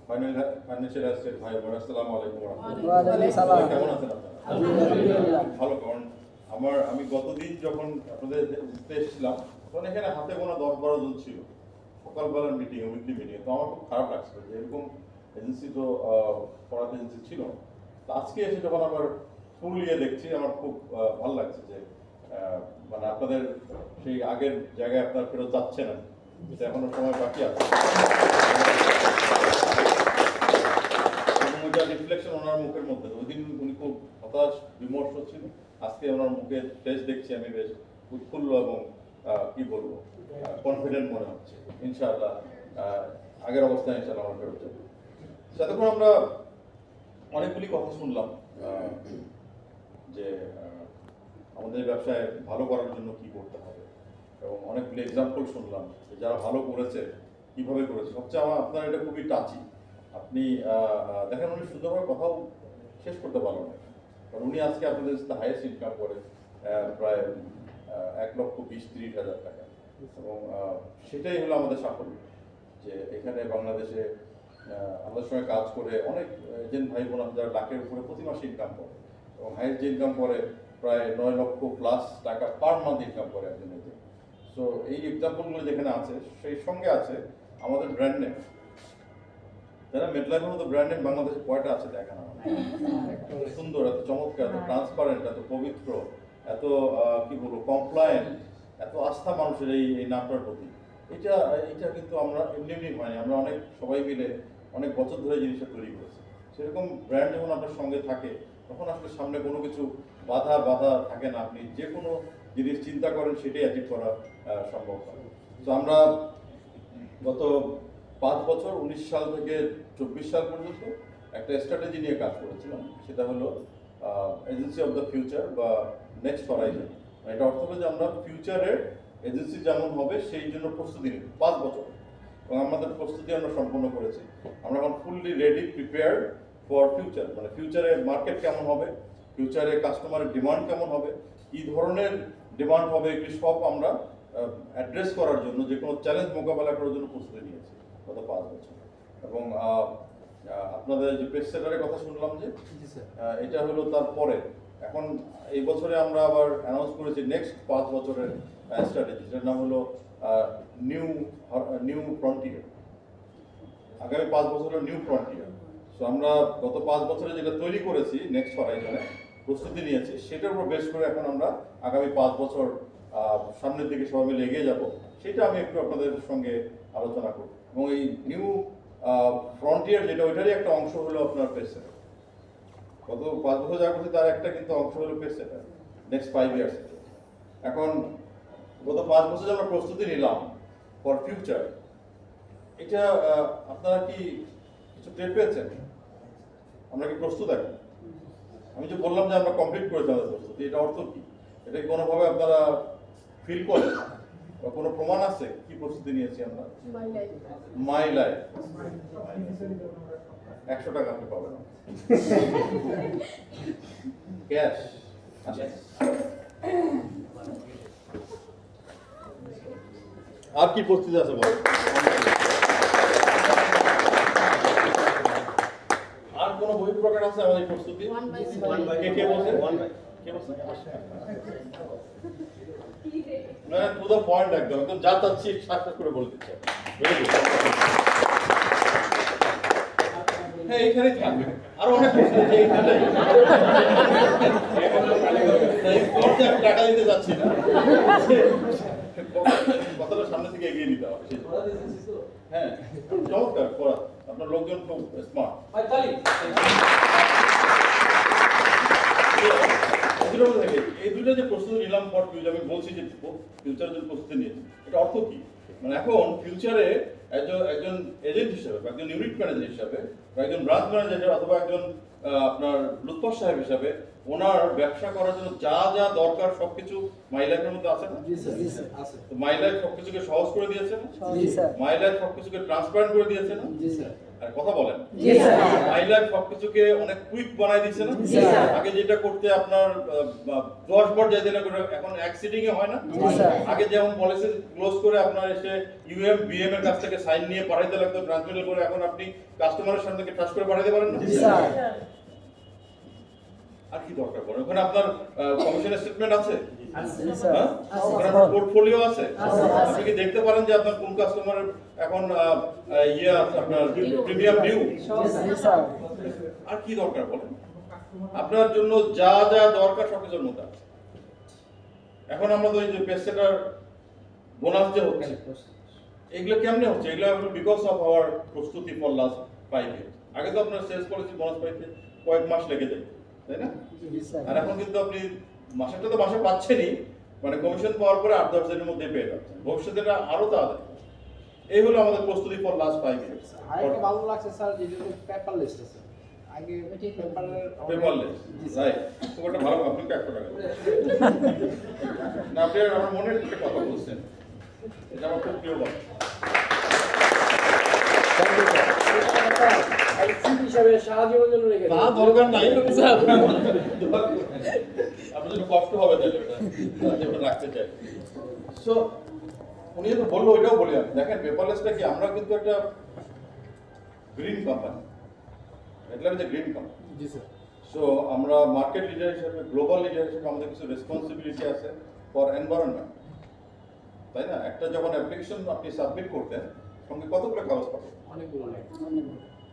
Financial asset ভাই বোন, আসসালামু আলাইকুম ওয়া রাহমাতুল্লাহ। ওয়া আলাইকুম সালাম। কেমন আছেন আপনারা? আলহামদুলিল্লাহ। ভালো। কারণ আমি গতদিন যখন আপনাদের এসেছিলাম তখন এখানে হাতে গোনা 10-12 জন ছিল সকালবেলার মিটিং, উইকলি মিটিং। তো আমার খুব খারাপ লাগছিল যে এরকম এজেন্সি তো পড়াতে এজেন্সি ছিল না। তো আজকে এসে যখন আবার ফুল ইয়ে দেখছি আমার খুব ভালো লাগছে যে মানে আপনাদের সেই আগের জায়গায় আপনারা ফেরত যাচ্ছে না, যেটা এখনো সময় বাকি আছে। রিফ্লেকশন ওনার মুখের মধ্যে, ওই দিন উনি খুব হতাশ বিমর্ষ ছিল, আজকে ওনার মুখের ফেস দেখছি আমি বেশ উৎফুল্ল এবং কি বলবো কনফিডেন্ট মনে হচ্ছে। ইনশাআল্লাহ আগের অবস্থায় ইনশাআল্লাহ আমরা ফেরত যাবো। সেতক্ষণ আমরা অনেকগুলি কথা শুনলাম যে আমাদের ব্যবসায় ভালো করার জন্য কি করতে হবে, এবং অনেকগুলি এক্সাম্পল শুনলাম যে যারা ভালো করেছে কিভাবে করেছে। সবচেয়ে আপনার এটা খুবই টাচি। আপনি দেখেন উনি সুন্দরভাবে কথাও শেষ করতে পারলেন না, কারণ উনি আজকে আপনাদের হাইয়েস্ট ইনকাম করে প্রায় 1,20,30,000 টাকা, এবং সেটাই হলো আমাদের সাফল্য যে এখানে বাংলাদেশে আমাদের সঙ্গে কাজ করে অনেক এজেন্ট ভাই বোন যারা লাখের উপরে প্রতি মাসে ইনকাম করে, এবং হাইয়েস্ট যে ইনকাম করে প্রায় 9 লক্ষ প্লাস টাকা পার মান্থ ইনকাম করে একজন এজেন্ট। সো এই এক্সাম্পলগুলো যেখানে আছে সেই সঙ্গে আছে আমাদের ব্র্যান্ড নেম। যারা মেটলাইফের মতো ব্র্যান্ড নেম বাংলাদেশে কয়টা আছে দেখেন, এত সুন্দর, এত চমৎকার, এত ট্রান্সপারেন্ট, এত পবিত্র, এত কি বলবো কমপ্লায়েন্ট, এত আস্থা মানুষের এই নামটার প্রতি। এটা কিন্তু আমরা এমনি এমনি হয়নি, আমরা অনেক সবাই মিলে অনেক বছর ধরে জিনিসটা তৈরি করেছি। সেরকম ব্র্যান্ড যখন আপনার সঙ্গে থাকে তখন আসলে সামনে কোনো কিছু বাধা থাকে না, আপনি যে কোনো জিনিস চিন্তা করেন সেটাই অ্যাচিভ করা সম্ভব হয়। তো আমরা গত 5 বছর 19 সাল থেকে 24 সাল পর্যন্ত একটা স্ট্র্যাটেজি নিয়ে কাজ করেছিলাম, সেটা হলো এজেন্সি অফ দ্য ফিউচার বা নেক্সট হরাইজন। এটা অর্থ হলো যে আমরা ফিউচারের এজেন্সি যেমন হবে সেই জন্য প্রস্তুতি নিই 5 বছর, এবং আমাদের প্রস্তুতি আমরা সম্পন্ন করেছি। আমরা এখন fully ready, prepared for future. মানে ফিউচারে মার্কেট কেমন হবে, ফিউচারে কাস্টমারের ডিমান্ড কেমন হবে, কী ধরনের ডিমান্ড হবে, এগুলি সব আমরা অ্যাড্রেস করার জন্য, যে কোনো চ্যালেঞ্জ মোকাবেলা করার জন্য প্রস্তুতি নিয়েছি গত 5 বছর। এবং আপনাদের যে পেজ সেটারের কথা শুনলাম যে এটা হলো তারপরে, এখন এই বছরে আমরা আবার অ্যানাউন্স করেছি নেক্সট 5 বছরের স্ট্র্যাটেজি, যেটার নাম হলো নিউ ফ্রন্টিয়ার। আগামী 5 বছরের নিউ ফ্রন্টিয়ার। সো আমরা গত 5 বছরে যেটা তৈরি করেছি নেক্সট হরাইজনে প্রস্তুতি নিয়েছি, সেটার উপর বেশ করে এখন আমরা আগামী 5 বছর সামনের দিকে সবাই মিলে এগিয়ে যাব, সেটা আমি একটু আপনাদের সঙ্গে আলোচনা করব। এবং এই নিউ ফ্রন্টিয়ার যেটা, ওইটারই একটা অংশ হলো আপনার পেজ সেটার। গত 5 বছর যা করছি তার একটা কিন্তু অংশ হলো পেজ সেটার নেক্সট 5 ইয়ার্স। এখন গত 5 বছর আমরা প্রস্তুতি নিলাম ফর ফিউচার, এটা আপনারা কি কিছু টের পেয়েছেন? আমরা কি প্রস্তুত এখন? আমি যে বললাম যে আমরা কমপ্লিট করেছি আমাদের প্রস্তুতি, এটা অর্থ কি? এটা কি কোনোভাবে আপনারা ফিল করেন বা কোনো প্রমাণ আছে কি প্রস্তুতি নিয়েছি আমরা? মাই লাইফ 100 টাকা আপনি পাবেন ক্যাশ। আর কি প্রস্তুতি আছে বল? আর কোন বই প্রকার আছে আমাদের প্রস্তুতি? কে বলছে? না, টু দ্য পয়েন্ট, একদম যা চাচ্ছি সাক্ষাৎ করে বলে দিচ্ছে। হ্যাঁ, এইখানেই থাকবে। আরো অনেক টাকা দিতে যাচ্ছি না, কথাটা সামনে থেকে এগিয়ে নিতে হবে। হ্যাঁ, চমৎকার করা, আপনার লোকজন খুব স্মার্ট। এই দুইটা যে প্রস্তুতি নিলাম ফর ফিউচার, আমি বলছি যে ফিউচারের জন্য প্রস্তুতি নিয়েছি, এটা অর্থ কি? মানে এখন ফিউচারে একজন এজেন্ট হিসাবে, একজন ইউনিট ম্যানেজার হিসাবে, বা একজন ব্রাঞ্চ ম্যানেজার অথবা একজন আপনার লুৎফর সাহেব হিসাবে ওনার ব্যবসা করার জন্য যা যা দরকার সবকিছু মাই লাইফের মধ্যে আছে না? তো মাই লাইফ সবকিছুকে সহজ করে দিয়েছে না? মাই লাইফ সবকিছুকে ট্রান্সপারেন্ট করে দিয়েছে না? আর কথা বলেন, মাই লাইফ সবকিছুকে অনেক কুইক বানাই দিচ্ছে না? আগে যেটা করতে আপনার 10 বার যাই দিলে এখন এক সিটিং এ হয় না? আগে যেমন পলিসি ক্লোজ করে আপনার বাংলাদেশে ইউএম বিএম এর কাছ থেকে সাইন নিয়ে পাঠাইতে লাগতো ট্রান্সমিটার করে, এখন আপনি কাস্টমারের সামনে থেকে ট্রাস্ট করে পাঠাতে পারেন না? আর কি দরকার পড়ে? ওখানে আপনার কমিশনের স্টেটমেন্ট আছে, হ্যাঁ? ওখানে আপনার পোর্টফোলিও আছে, আপনি কি দেখতে পারেন যে আপনার কোন কাস্টমারের এখন ইয়ে আছে, আপনার প্রিমিয়াম ডিউ? আর কি দরকার বলেন? আপনার জন্য যা যা দরকার সবকিছুর মধ্যে আছে। এখন আমরা তো এই যে পেসেটার বোনাস যে হচ্ছে, এগুলো কেমনে হচ্ছে? এগুলো বিকজ অফ আওয়ার প্রস্তুতি ফর লাস্ট 5 ইয়ার্স। আগে তো আপনার সেলস পলিসি বোনাস পাইতে কয়েক মাস লেগে যায়, তাই না? আর এখন কিন্তু আপনি মাসেরটা তো মাসে পাচ্ছেনই, মানে কমিশন পাওয়ার পরে 8-10 দিনের মধ্যে পেয়ে যাচ্ছেন। ভবিষ্যতে এটা আরো তাড়াতাড়ি। এই হলো আমাদের প্রস্তুতি ফর লাস্ট 5 ইয়ার্স। আরেকটা ভালো লাগছে স্যার, যেটা পেপারলেস আছে। আগে পেপারলেস, রাইট। খুব একটা ভালো, আপনি তো 100 টাকা না, আপনি আমার মনের একটা কথা বলছেন, এটা আমার খুব প্রিয় কথা। দরকার নাই, আপনার জন্য কষ্ট হবে রাখতে চাই। সো উনি তো বললো, ওইটাও বলি আমি। দেখেন পেপারলেসটা কি, আমরা কিন্তু একটা গ্রিন কোম্পানি, এটা হচ্ছে গ্রিন কোম্পানি। জি স্যার। সো আমরা মার্কেট লিডার হিসেবে, গ্লোবাল লিডার হিসেবে আমাদের কিছু রেসপন্সিবিলিটি আছে ফর এনভায়রনমেন্ট, তাই না? একটা যখন অ্যাপ্লিকেশন আপনি সাবমিট করতেন, সঙ্গে কতগুলো কাগজ পাবেন? অনেকগুলো।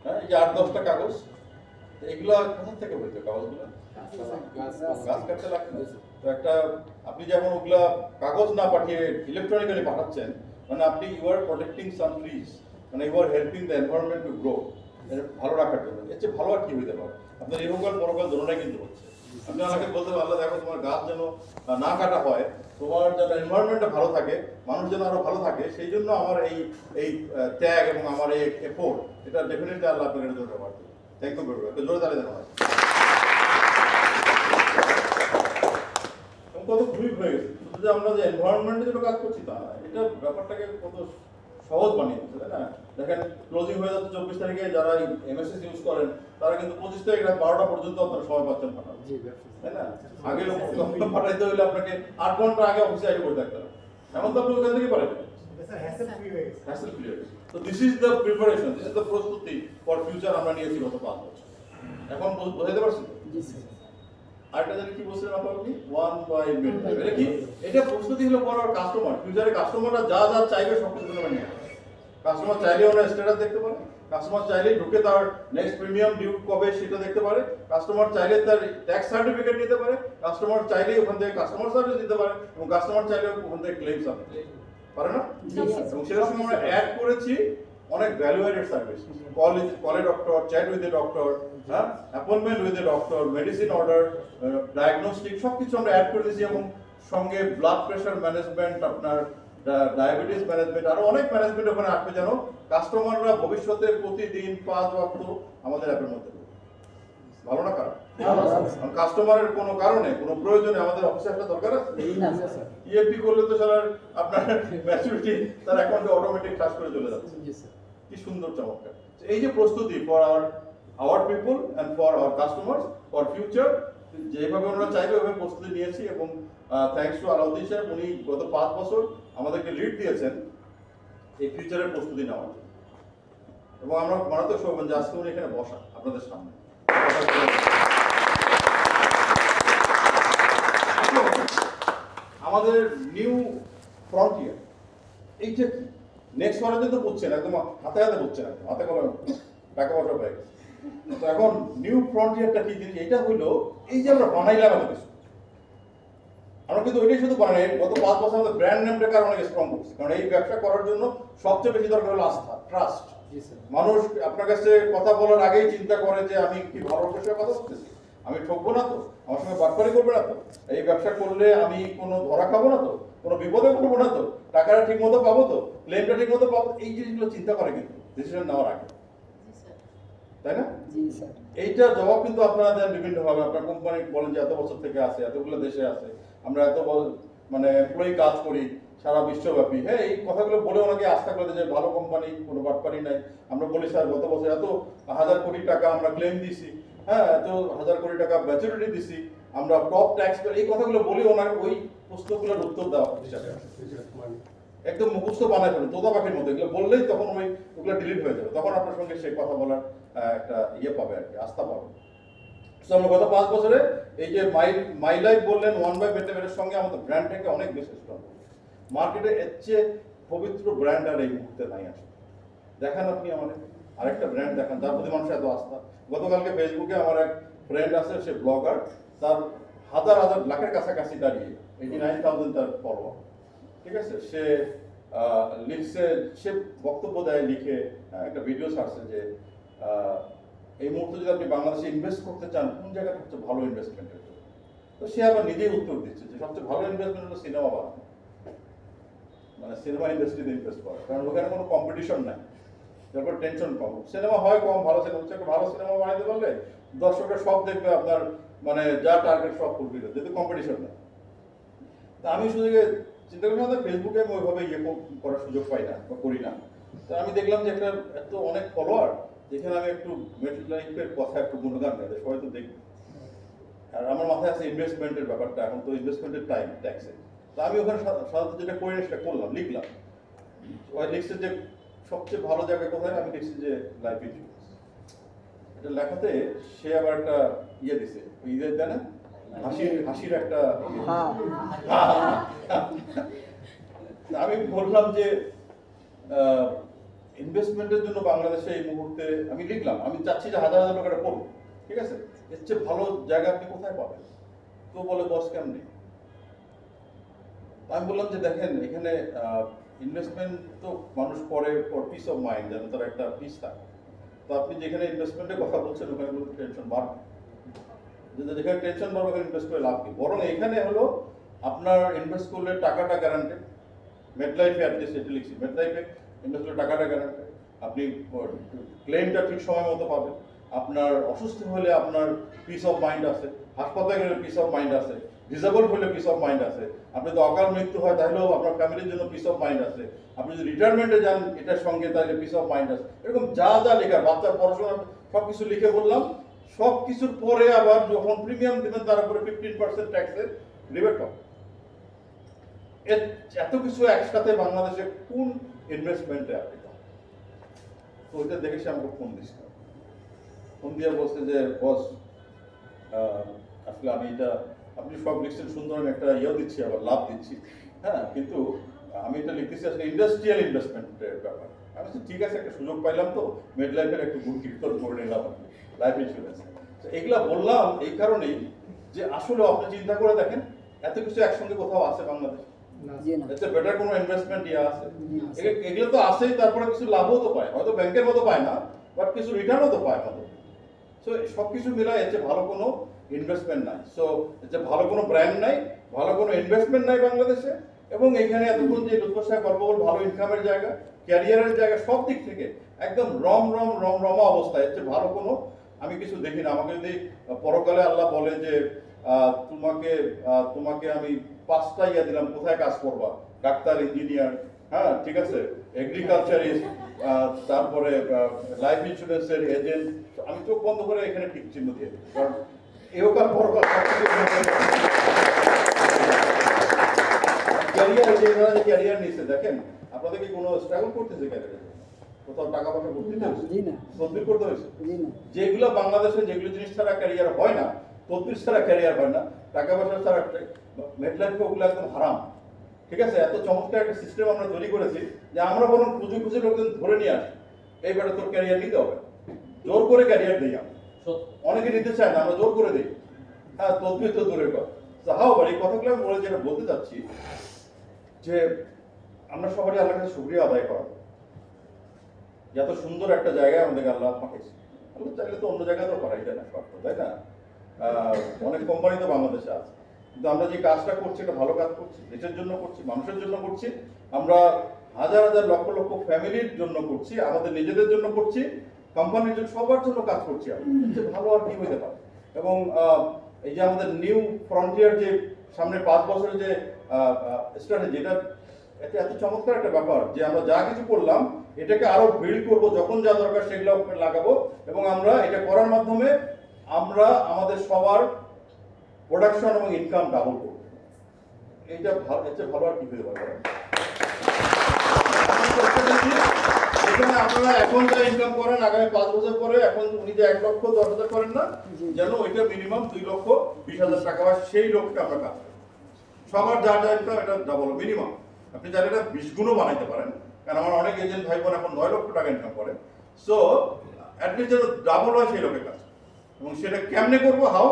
হ্যাঁ, এই যে 8-10টা কাগজ, এগুলো কোথা থেকে হইতো কাগজগুলো? গাছ কাটতে লাগতো। তো একটা আপনি যখন ওগুলা কাগজ না পাঠিয়ে ইলেকট্রনিক্যালি পাঠাচ্ছেন, মানে আপনি you are protecting some trees, মানে you are helping the environment to grow, ভালো রাখার জন্য। এর চেয়ে ভালো আর কি হইতে পারে? আপনার ইহকাল পরকাল দুটোটাই কিন্তু হচ্ছে। আপনি আমাকে বলতে পারেন, আল্লাহ দেখো তোমার গাছ যেন না কাটা হয়, তোমার যেন এনভায়রনমেন্টটা ভালো থাকে, মানুষ যেন আরো ভালো থাকে, সেই জন্য আমার এই ত্যাগ এবং আমার এই এফোর্ট, এটা ডেফিনেটলি আল্লাহ আপনাকে এটা জোরে পারবে। Thank you very much. জোরে তালে দেন। কত খুবই হয়ে গেছে, শুধু যে আমরা যে এনভায়রনমেন্টের জন্য কাজ করছি তা না, এটা ব্যাপারটাকে কত সহজ বানিয়ে দিচ্ছে, তাই না? দেখেন ক্লোজিং হয়ে যাচ্ছে 24 তারিখে, যারা এমএসএস ইউজ করেন তারা কিন্তু 25 তারিখ রাত 12টা পর্যন্ত আপনারা সময় পাচ্ছেন পাঠান, তাই না? আগে পাঠাইতে হইলে আপনাকে 8 ঘন্টা আগে অফিসে আগে বসে থাকতে হবে, এখন তো আপনি ওখান থেকে পারেন। হ্যাসেল ফ্রি হয়ে গেছে। তো this is the preparation, this is the প্রস্তুতি ফর ফিউচার আমরা নিয়েছি গত 5 বছর। এখন বোঝাতে পারছি তো? আরেকটা জানি কি বলছিলেন আপনি, ওয়ান বাই মিড, এটা কি? এটা প্রস্তুতি হলো ফর আওয়ার কাস্টমার। ফিউচারে কাস্টমাররা যা যা চাইবে সব কিছু আমরা নিয়ে আসবো। কাস্টমার চাইলে ওনার স্ট্যাটাস দেখতে পারে, কাস্টমার চাইলে ঢুকে তার নেক্সট প্রিমিয়াম ডিউ কবে সেটা দেখতে পারে, কাস্টমার চাইলে তার ট্যাক্স সার্টিফিকেট নিতে পারে, কাস্টমার চাইলে ওখান থেকে কাস্টমার সার্ভিস দিতে পারে, এবং কাস্টমার চাইলে ওখান থেকে ক্লেম সাবমিট পারে না? এবং সেটার সঙ্গে আমরা অ্যাড করেছি অনেক value added service, call a doctor, chat with a doctor, হ্যাঁ, appointment with a doctor, medicine order, diagnostic, সব কিছু আমরা অ্যাড করে দিয়েছি। এবং সঙ্গে ব্লাড প্রেশার ম্যানেজমেন্ট, আপনার ডায়াবেটিস ম্যানেজমেন্ট, আরো অনেক ম্যানেজমেন্ট ওখানে আসবে, যেন কাস্টমাররা ভবিষ্যতে প্রতিদিন 5 ওয়াক্ত আমাদের অ্যাপের মধ্যে করবে। ভালো না খারাপ? কাস্টমারের কোনো কারণে কোনো প্রয়োজনে আমাদের অফিসে একটা দরকার আছে। ইএফটি করলে তো স্যার আপনার ম্যাচুরিটি তার অ্যাকাউন্টে অটোমেটিক ট্রান্স করে চলে যাচ্ছে। কি সুন্দর, চমৎকার। এই যে প্রস্তুতি for our people and for our customers for future, যেভাবে ওনারা চাইবে ওইভাবে প্রস্তুতি নিয়েছি। এবং থ্যাঙ্কস টু আলাউদ্দিন সাহেব, উনি গত 5 বছর আমাদেরকে লিড দিয়েছেন এই ফিউচারের প্রস্তুতি নেওয়ার জন্য। এবং আমরা মারাত্মক সৌভাগ্য যে আজকে উনি এখানে বসা আপনাদের সামনে। আমাদের নিউ ফ্রন্টিয়ার, এইটা কি? নেক্সট ওয়ারে তো বুঝছেন, একদম হাতে হাতে বুঝছেন, একদম হাতে কলমে টাকা পয়সা পেয়ে গেছে। তো এখন নিউ ফ্রন্টিয়ারটা কি জিনিস? এটা হইলো এই যে আমরা বানাইলাম এত কিছু, আমরা কিন্তু ওইটাই শুধু বানাই। গত 5 বছর আমাদের ব্র্যান্ড নেমটাকে অনেক স্ট্রং করছি, কারণ এই ব্যবসা করার জন্য সবচেয়ে বেশি দরকার হলো আস্থা, ট্রাস্ট। মানুষ আপনার কাছে কথা বলার আগেই চিন্তা করে যে আমি কি ভালো বিষয়ে কথা বলতেছি, আমি ঠকবো না তো, আমার সঙ্গে বাটপারি করবে না তো, এই ব্যবসা করলে আমি কোনো ধরা খাবো না তো, কোনো বিপদে পড়বো না তো, টাকাটা ঠিক মতো পাবো তো, ক্লেমটা ঠিক মতো পাবো, এই জিনিসগুলো চিন্তা করে কিন্তু ডিসিশন নেওয়ার আগে, তাই না? এইটার জবাব কিন্তু আপনারা দেন বিভিন্নভাবে। আপনার কোম্পানি বলেন যে এত বছর থেকে আছে, এতগুলো দেশে আছে, আমরা এত মানে এমপ্লয়ি কাজ করি সারা বিশ্বব্যাপী। হ্যাঁ, এই কথাগুলো বলে ওনাকে আস্থা করে যে ভালো কোম্পানি, কোনো বাটপারি নাই। আমরা বলি স্যার গত বছর এত 1000 কোটি টাকা আমরা ক্লেম দিছি, হ্যাঁ, এত 1000 কোটি টাকা ম্যাচুরিটি দিছি, আমরা টপ ট্যাক্স, এই কথাগুলো বলি ওনার ওই প্রশ্নগুলোর উত্তর দেওয়া হিসাবে। একদম মুখস্থ বানায় ফেলেন তোতা পাখির মতো, এগুলো বললেই তখন ওগুলো ডিলিট হয়ে যাবে, তখন আপনার সঙ্গে সে কথা বলার একটা ইয়ে পাবে আর কি, আস্থা পাবে। তো আমরা গত 5 বছরে এই যে মাই লাইফ বললেন, ওয়ান বাই মেটাবের সঙ্গে আমাদের ব্র্যান্ডটাকে অনেক বেশি স্ট্রং করবে। মার্কেটে এর চেয়ে পবিত্র ব্র্যান্ড আর এই মুহূর্তে নাই আসলে। দেখান আপনি আমাদের আরেকটা ব্র্যান্ড দেখান যার প্রতি মানুষের এত আস্থা। গতকালকে ফেসবুকে আমার এক ফ্রেন্ড আছে, সে ব্লগার, তার হাজার হাজার লাখের কাছাকাছি দাঁড়িয়ে 89,000 তার ফলোয়ার, ঠিক আছে। সে লিখছে, সে বক্তব্য দেয়, লিখে একটা ভিডিও ছাড়ছে যে এই মুহূর্তে যদি আপনি বাংলাদেশে ইনভেস্ট করতে চান কোন জায়গাটা হচ্ছে ভালো ইনভেস্টমেন্টের জন্য। তো সে আবার নিজেই উত্তর দিচ্ছে যে সবচেয়ে ভালো ইনভেস্টমেন্ট হলো সিনেমা বানানো, মানে সিনেমা ইন্ডাস্ট্রিতে ইনভেস্ট করা, কারণ ওখানে কোনো কম্পিটিশন নাই, তারপর টেনশন কম, সিনেমা হয় কম, ভালো সিনেমা হচ্ছে, একটা ভালো সিনেমা বানাইতে পারলে দর্শকরা সব দেখবে, আপনার মানে যা টার্গেট সব ফুলফিল, যেহেতু কম্পিটিশন নেই। তা আমি শুধু চিন্তা করি না, ফেসবুকে আমি ওইভাবে ইয়ে করার সুযোগ পাই না বা করি না। তো আমি দেখলাম যে একটা এত অনেক ফলোয়ার, যেখানে আমি একটু মেটাল লাইফের কথা একটু গুণগান গাই, সবাই তো দেখবে। আর আমার মাথায় আছে ইনভেস্টমেন্টের ব্যাপারটা, এখন তো ইনভেস্টমেন্টের টাইম ট্যাক্সে। তো আমি ওখানে সাধারণত যেটা করি সেটা করলাম, লিখলাম। ওই লিখছে যে সবচেয়ে ভালো জায়গা কোথায়, আমি লিখছি যে লাইফ ইন্স্যুরেন্স। এটা লেখাতে সে আবার একটা ইয়ে দিছে, ঈদের দেয় না, হাসির একটা আমি বললাম যে ইনভেস্টমেন্টের জন্য বাংলাদেশে এই মুহূর্তে আমি লিখলাম, আমি চাচ্ছি যে হাজার হাজার টাকা পড়বো, ঠিক আছে, এর চেয়ে ভালো জায়গা আপনি কোথায় পাবেন? তো বলে বস কেমনি। আমি বললাম যে দেখেন, এখানে ইনভেস্টমেন্ট তো মানুষ করে ফর পিস অফ মাইন্ড, যেন তার একটা পিস থাকে। তো আপনি যেখানে ইনভেস্টমেন্টের কথা বলছেন ওখানে কোনো টেনশন বাড়বে, যেখানে টেনশন বাড়বে ওখানে ইনভেস্ট করে লাভ কি, বরং এখানে হলো আপনার ইনভেস্ট করলে টাকাটা গ্যারান্টেড। মেডলাইফে অ্যাটলিস্ট এটি লিখছি, মেডলাইফে ইনভেস্ট করলে টাকাটা গ্যারান্টেড, আপনি ক্লেমটা ঠিক সময় মতো পাবেন, আপনার অসুস্থ হলে আপনার পিস অফ মাইন্ড আছে, হাসপাতালে গেলে পিস অফ মাইন্ড আছে, ডিসেবল হলে পিস অফ মাইন্ড আছে, আপনি যদি অকাল মৃত্যু হয় তাহলেও আপনার ফ্যামিলির জন্য পিস অফ মাইন্ড আছে, আপনি যদি রিটায়ারমেন্টে যান এটার সঙ্গে তাহলে পিস অফ মাইন্ড আছে। এরকম যা যা লেখা, বাচ্চার পড়াশোনা সব কিছু লিখে বললাম। সব কিছুর পরে আবার যখন প্রিমিয়াম দেবেন তার উপরে 15% ট্যাক্সের রিবেট পাবেন। এত কিছু একসাথে বাংলাদেশে কোন ইনভেস্টমেন্টে আপনি পাবেন? তো ওইটা দেখে সে আমাকে ফোন দিচ্ছিল, ফোন দিয়ে বলছে যে বস আসলে আমি এটা, আপনি সব লিখছেন সুন্দর, আমি একটা ইয়েও দিচ্ছি, আবার লাভ দিচ্ছি, হ্যাঁ, কিন্তু আমি এটা লিখতেছি আসলে ইন্ডাস্ট্রিয়াল ইনভেস্টমেন্টের ব্যাপার। আমি বলছি ঠিক আছে, একটা সুযোগ পাইলাম তো মেড লাইফের একটু গুড কীর্তন করে নিলাম আর কি, লাইফ ইন্স্যুরেন্স। এগুলা বললাম এই কারণেই যে আসলে আপনি চিন্তা করে দেখেন, এত কিছু একসঙ্গে কোথাও আছে বাংলাদেশে, এটা বেটার কোনো ইনভেস্টমেন্ট ইয়ে আছে, এগুলো তো আছেই, তারপরে কিছু লাভও তো পায়, হয়তো ব্যাংকের মতো পায় না, বাট কিছু রিটার্নও তো পায় আমাদের। সো সব কিছু মিলায় এর চেয়ে ভালো কোনো ইনভেস্টমেন্ট নাই, সো এর চেয়ে ভালো কোনো ব্র্যান্ড নাই, ভালো কোনো ইনভেস্টমেন্ট নাই বাংলাদেশে। এবং এখানে এতক্ষণ যে লুৎফর সাহেব গল্প বল, ভালো ইনকামের জায়গা, ক্যারিয়ারের জায়গা, সব দিক থেকে একদম রমরমা অবস্থা, এর চেয়ে ভালো কোনো আমি কিছু দেখি না। আমাকে যদি পরকালে আল্লাহ বলে যে তোমাকে আমি 5টা ইয়া দিলাম, কোথায় কাজ করবা, ডাক্তার, ইঞ্জিনিয়ার, হ্যাঁ ঠিক আছে, এগ্রিকালচারিস্ট, তারপরে লাইফ ইন্স্যুরেন্সের এজেন্ট, আমি চোখ বন্ধ করে এখানে ঠিক চিহ্ন দিয়ে দিই, কারণ এহকাল পরকাল ক্যারিয়ার, যে ক্যারিয়ার নিচ্ছে, দেখেন আপনাদের কি কোনো স্ট্রাগল করতেছে ক্যারিয়ারে, কোথাও টাকা পয়সা করতে হয়েছে, তদবির করতে হয়েছে, যেগুলো বাংলাদেশে যেগুলো জিনিস ছাড়া ক্যারিয়ার হয় না, তদবির ছাড়া ক্যারিয়ার হয় না, টাকা পয়সা ছাড়া, মেডলাইফে ওগুলো একদম হারাম, ঠিক আছে। এত চমৎকার একটা সিস্টেম আমরা তৈরি করেছি যে আমরা বরং খুঁজে খুঁজে লোকজন ধরে নিয়ে আসি, এইবারে তোর ক্যারিয়ার নিতে হবে, জোর করে ক্যারিয়ার দিই আমরা, অনেকে নিতে চায় না, আমরা জোর করে দিই, হ্যাঁ তদবির তো দূরের কথা। হাও বাড়ি কথাগুলো আমি বলে যেটা বলতে চাচ্ছি যে আমরা সবারই আল্লাহর কাছে শুকরিয়া আদায় করা, এত সুন্দর একটা জায়গায় আমাদেরকে আল্লাহ পাঠিয়েছে। আল্লাহ চাইলে তো অন্য জায়গাতেও করাই যায় না, তাই না? অনেক কোম্পানি তো বাংলাদেশে আছে, কিন্তু আমরা যে কাজটা করছি এটা ভালো কাজ করছি, দেশের জন্য করছি, মানুষের জন্য করছি, আমরা হাজার হাজার লক্ষ লক্ষ ফ্যামিলির জন্য করছি, আমাদের নিজেদের জন্য করছি, কোম্পানির জন্য, সবার জন্য কাজ করছি। আমরা ভালো আর কি হইতে পারে। এবং এই যে আমাদের নিউ ফ্রন্টিয়ার, যে সামনে 5 বছরের যে স্ট্র্যাটেজি, এটা এত চমৎকার একটা ব্যাপার যে আমরা যা কিছু করলাম এটাকে আরো বিল্ড করবো, যখন যা দরকার সেগুলো লাগাবো, এবং আমরা এটা করার মাধ্যমে আমরা আমাদের সবার প্রোডাকশন এবং ইনকাম ডাবল করবো। এইটা ভালো, এর চেয়ে ভালো আর কি হতে পারে। এখানে আপনারা এখন যা ইনকাম করেন আগামী 5 বছর পরে এখন উনি যে 1,10,000 করেন না, যেন ওইটা মিনিমাম 2,20,000 টাকা হয়, সেই লক্ষ্যে আমরা কাজ করি। সবার যা যা ইনকাম এটা ডাবল মিনিমাম। আপনি চাইলে এটা 20 গুণও বানাইতে পারেন, কারণ আমার অনেক এজেন্ট ভাই বোন এখন 9 লক্ষ টাকা ইনকাম করে। সো অ্যাটলিস্ট যেন ডাবল হয় সেই লোকের কাজ। এবং সেটা কেমনে করবো, হাও,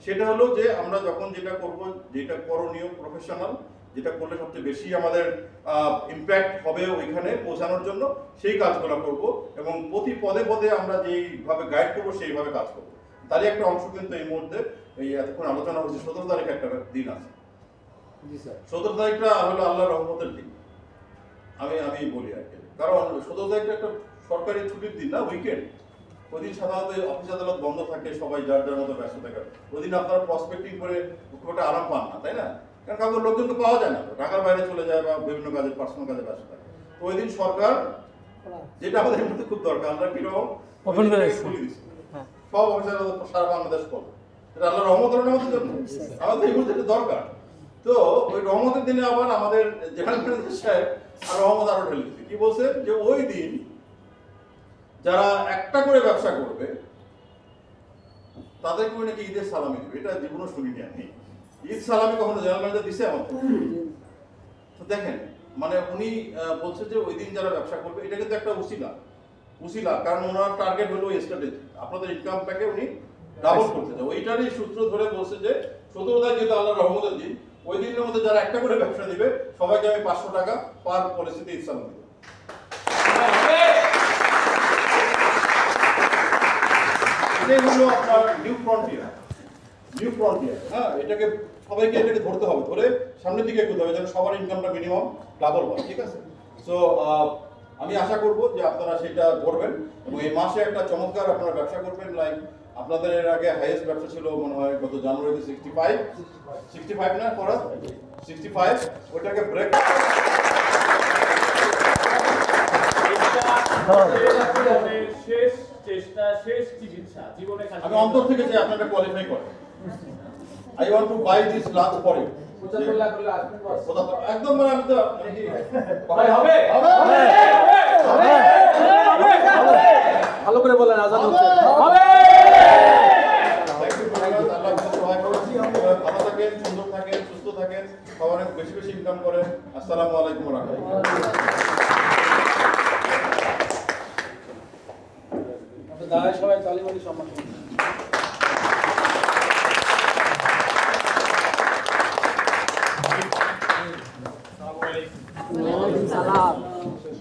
সেটা হলো যে আমরা যখন যেটা করব, যেটা করণীয় প্রফেশনাল, যেটা করলে সবচেয়ে বেশি আমাদের ইম্প্যাক্ট হবে ওইখানে পৌঁছানোর জন্য, সেই কাজগুলো করব। এবং প্রতি পদে পদে আমরা যেইভাবে গাইড করবো সেইভাবে কাজ করবো। তারই একটা অংশ কিন্তু এই মুহূর্তে এই এতক্ষণ আলোচনা হচ্ছে 17 তারিখ একটা দিন আছে। জি স্যার। 17 তারিখটা হলো আল্লাহর রহমতের দিন, আমি বলি আর কি। কারণ 17 তারিখটা একটা সরকারি ছুটির দিন না, উইকেন্ড। ওই দিন সাধারণত অফিস আদালত বন্ধ থাকে, সবাই যার যার মতো ব্যস্ত থাকে। ওই দিন আপনারা প্রসপেক্টিং করে খুব একটা আরাম পান না, তাই না? কারণ কাউকে লোকজন তো পাওয়া যায় না, ঢাকার বাইরে চলে যায় বা বিভিন্ন কাজে, পার্সোনাল কাজে ব্যস্ত থাকে। তো ওই দিন সরকার, যেটা আমাদের মধ্যে খুব দরকার, আমরা কিরকম ওপেন করে সব অফিস আদালত সারা বাংলাদেশ করবো, এটা আল্লাহর রহমত হলো না আমাদের জন্য, আমাদের এই মুহূর্তে দরকার। তো ওই রহমতের দিনে আবার আমাদের জেনারেল ম্যানেজার সাহেব আর রহমত আরো ঢেলে দিচ্ছে। কি বলছে যে ওই দিন যারা একটা করে ব্যবসা করবে তাদেরকে নাকি ঈদের সালামি দেবে। এটা জীবনও শুনিনি আমি। ঈদ সালামি কখনো জেনারেল ম্যানেজার দিছে আমাদের? তো দেখেন, মানে উনি বলছে যে ওই দিন যারা ব্যবসা করবে, এটা কিন্তু একটা উসিলা, কারণ ওনার টার্গেট হলো স্ট্র্যাটেজি, আপনাদের ইনকাম প্যাকে উনি ডাবল করতে চায়। ওইটারই সূত্র ধরে বলছে যে 17 তারিখ যেহেতু আল্লাহর রহমতের দিন, ওই দিনের মধ্যে যারা একটা করে ব্যবসা দিবে সবাইকে আমি 500 টাকা পার পলিসিতে ঈদ সালামি দেবো। এটাই হলো আপনার নিউ ফ্রন্টিয়ার। হ্যাঁ, এটাকে সবাইকে এটাকে ধরতে হবে, ধরে সামনের দিকে এগোতে হবে যেন সবার ইনকামটা মিনিমাম ডাবল হয়, ঠিক আছে? সো আমি আশা করব যে আপনারা সেটা করবেন এবং এই মাসে একটা চমৎকার আপনারা ব্যবসা করবেন। লাইক আপনাদের এর আগে হাইয়েস্ট ব্যবসা ছিল মনে হয় গত জানুয়ারিতে 65 না করা 65, ওটাকে ব্রেক। শেষ চেষ্টা, শেষ চিকিৎসা জীবনে। আমি অন্তর থেকে চাই আপনারা কোয়ালিফাই করেন। I want to buy this lunch for you. 75 lakh হলে আসবেন বস। একদম মানে আমি তো ভাই হবে ভালো করে বলেন, আজাদ হচ্ছে। হবে। ভালো থাকেন, সুন্দর থাকেন, সুস্থ থাকেন, সবার বেশি বেশি ইনকাম করেন। আসসালামু আলাইকুম ওয়া রাহমাতুল্লাহ। আপনাদের দাঁড়ায় সবাই তালিবানি সম্মান করুন।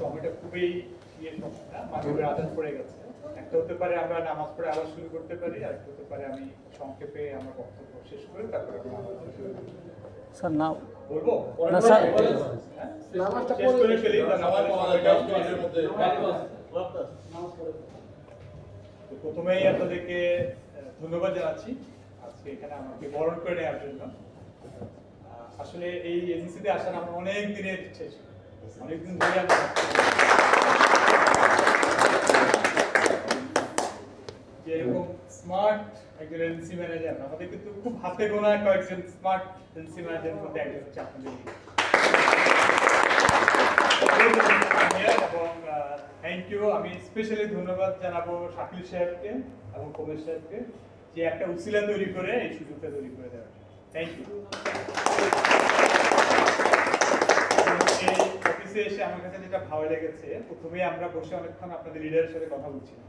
সময়টা খুবই মাগরিবের আজান পড়ে গেছে। একটা হতে পারে আমরা নামাজ পড়ে আবার শুরু করতে পারি, আর একটা হতে পারে আমি সংক্ষেপে আমার বক্তব্য শেষ করে তারপরে আমরা আলোচনা শুরু করব। স্যার নাও বলবো না স্যার, নামাজটা শেষ করে ফেলি, সবাই আমাদের মধ্যে তো প্রথমেই আপনাদেরকে ধন্যবাদ জানাচ্ছি আজকে এখানে আমাকে বরণ করে নেওয়ার জন্য। আসলে এই এজেন্সিতে আসার আমার অনেক দিনের ইচ্ছে ছিল, অনেকদিন ধরে আমি যে এরকম স্মার্ট একজন এজেন্সি ম্যানেজার, আমাদের কিন্তু খুব হাতে গোনা কয়েকজন স্মার্ট এজেন্সি ম্যানেজারের মধ্যে একজন হচ্ছে আপনাদের। এবং থ্যাংক ইউ, আমি স্পেশালি ধন্যবাদ জানাবো শাকিল সাহেবকে এবং কবির সাহেবকে যে একটা উসিলা তৈরি করে এই সুযোগটা তৈরি করে দেওয়ার জন্য। Thank you. এই অফিসে এসে আমার কাছে যেটা ভালো লেগেছে, প্রথমে আমরা বসে অনেকক্ষণ আপনাদের লিডারের সাথে কথা বলছিলাম,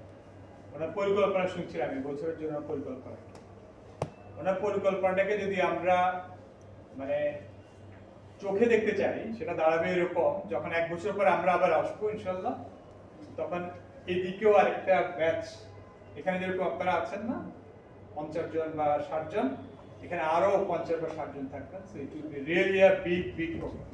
ওনার পরিকল্পনা শুনছিলাম এই বছরের জন্য পরিকল্পনা। ওনার পরিকল্পনাটাকে যদি আমরা মানে চোখে দেখতে চাই, সেটা দাঁড়াবে এরকম, যখন 1 বছর পরে আমরা আবার আসবো ইনশাল্লাহ, তখন এদিকেও আরেকটা ব্যাচ, এখানে যেরকম আপনারা আছেন না 50 জন বা 60 জন, এখানে আরো 50 বা 60 জন থাকবেন। So it will be really a big programme.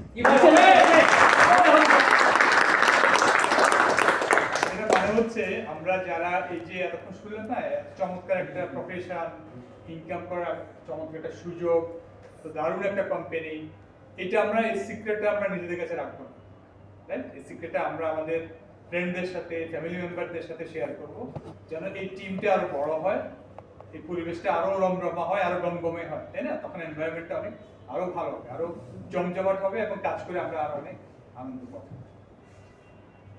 এটা মানে হচ্ছে আমরা যারা এই যে এতক্ষণ শুনলেন না, চমৎকার একটা প্রফেশন, ইনকাম করার চমৎকার একটা সুযোগ, তো দারুণ একটা কোম্পানি, এটা আমরা এই সিক্রেটটা আমরা নিজেদের কাছে রাখবো না, রাইট? এই সিক্রেটটা আমরা আমাদের ফ্রেন্ডদের সাথে, ফ্যামিলি মেম্বারদের সাথে শেয়ার করব, যেন এই টিমটা আরো বড় হয়, এই পরিবেশটা আরো রমরমা হয়, আরো গমগমে হয়, তাই না? তখন এনভায়রনমেন্টটা অনেক আরো ভালো হবে, আরো জমজমাট হবে এবং কাজ করে আমরা আরো অনেক আনন্দ পাবো।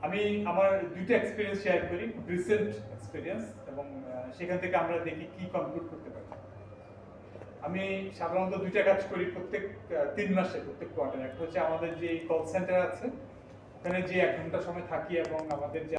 আমি আমার দুইটা এক্সপিরিয়েন্স শেয়ার করি, রিসেন্ট এক্সপিরিয়েন্স, এবং সেখান থেকে আমরা দেখি কি কনক্লুড করতে পারি। আমি সাধারণত দুইটা কাজ করি প্রত্যেক 3 মাসে, প্রত্যেক কোয়ার্টারে। একটা হচ্ছে আমাদের যে কল সেন্টার আছে, ওখানে যে 1 ঘন্টা সময় থাকি এবং আমাদের যে